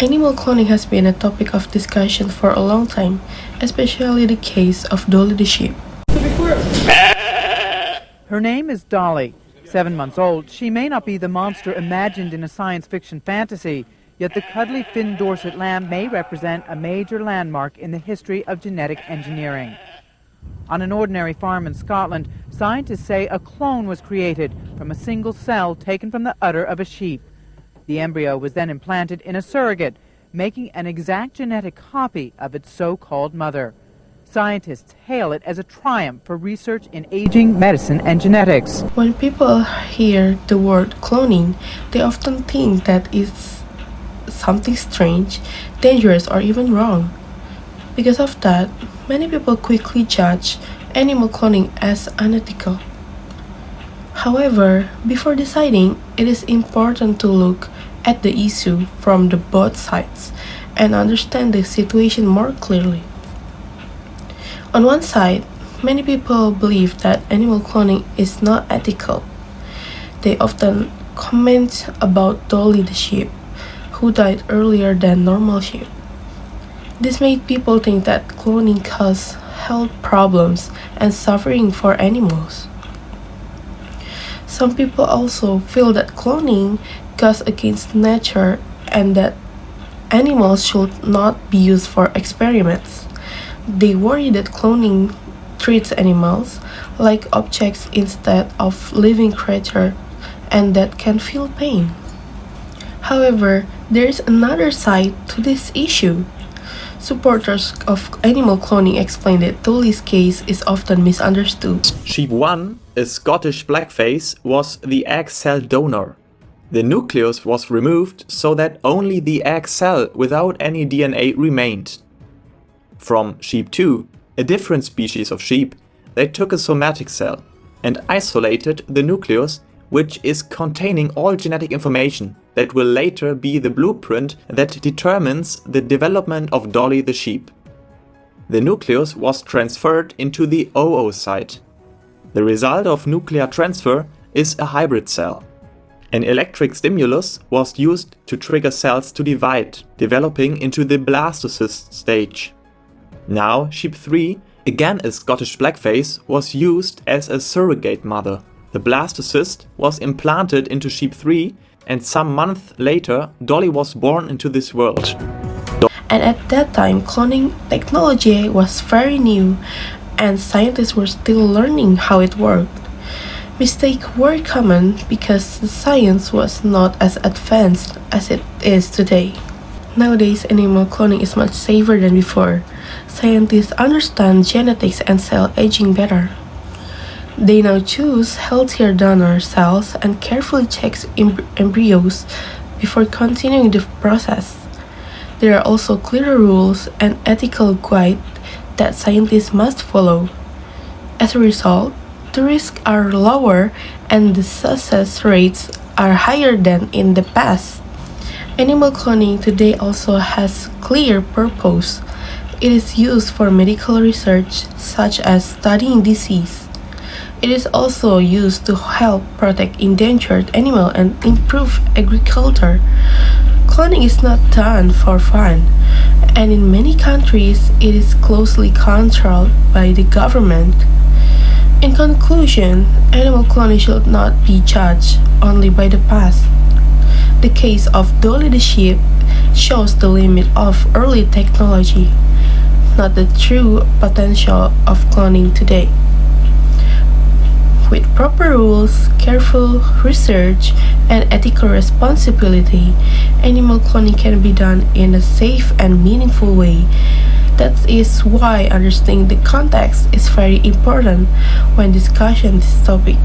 Animal cloning has been a topic of discussion for a long time, especially the case of Dolly the sheep. Her name is Dolly. 7 months old, she may not be the monster imagined in a science fiction fantasy, yet the cuddly Finn Dorset lamb may represent a major landmark in the history of genetic engineering. On an ordinary farm in Scotland, scientists say a clone was created from a single cell taken from the udder of a sheep. The embryo was then implanted in a surrogate, making an exact genetic copy of its so-called mother. Scientists hail it as a triumph for research in aging, medicine, and genetics. When people hear the word cloning, they often think that it's something strange, dangerous, or even wrong. Because of that, many people quickly judge animal cloning as unethical. However, before deciding, it is important to look at the issue from the both sides and understand the situation more clearly. On one side, many people believe that animal cloning is not ethical. They often comment about Dolly the sheep, who died earlier than normal sheep. This made people think that cloning caused health problems and suffering for animals. Some people also feel that cloning goes against nature and that animals should not be used for experiments. They worry that cloning treats animals like objects instead of living creatures and that can feel pain. However, there is another side to this issue. Supporters of animal cloning explain that Dolly's case is often misunderstood. Sheep 1, a Scottish blackface, was the egg cell donor. The nucleus was removed so that only the egg cell without any DNA remained. From sheep 2, a different species of sheep, they took a somatic cell and isolated the nucleus, which is containing all genetic information that will later be the blueprint that determines the development of Dolly the sheep. The nucleus was transferred into the oocyte. The result of nuclear transfer is a hybrid cell. An electric stimulus was used to trigger cells to divide, developing into the blastocyst stage. Now, sheep 3, again a Scottish blackface, was used as a surrogate mother. The blastocyst was implanted into sheep 3, and some months later, Dolly was born into this world. And at that time, cloning technology was very new, and scientists were still learning how it worked. Mistakes were common because the science was not as advanced as it is today. Nowadays, animal cloning is much safer than before. Scientists understand genetics and cell aging better. They now choose healthier donor cells and carefully check embryos before continuing the process. There are also clearer rules and ethical guides that scientists must follow. As a result, the risks are lower and the success rates are higher than in the past. Animal cloning today also has clear purpose. It is used for medical research such as studying disease. It is also used to help protect endangered animals and improve agriculture. Cloning is not done for fun, and in many countries it is closely controlled by the government. In conclusion, animal cloning should not be judged only by the past. The case of Dolly the sheep shows the limit of early technology, not the true potential of cloning today. With proper rules, careful research, and ethical responsibility, animal cloning can be done in a safe and meaningful way. That is why understanding the context is very important when discussing this topic.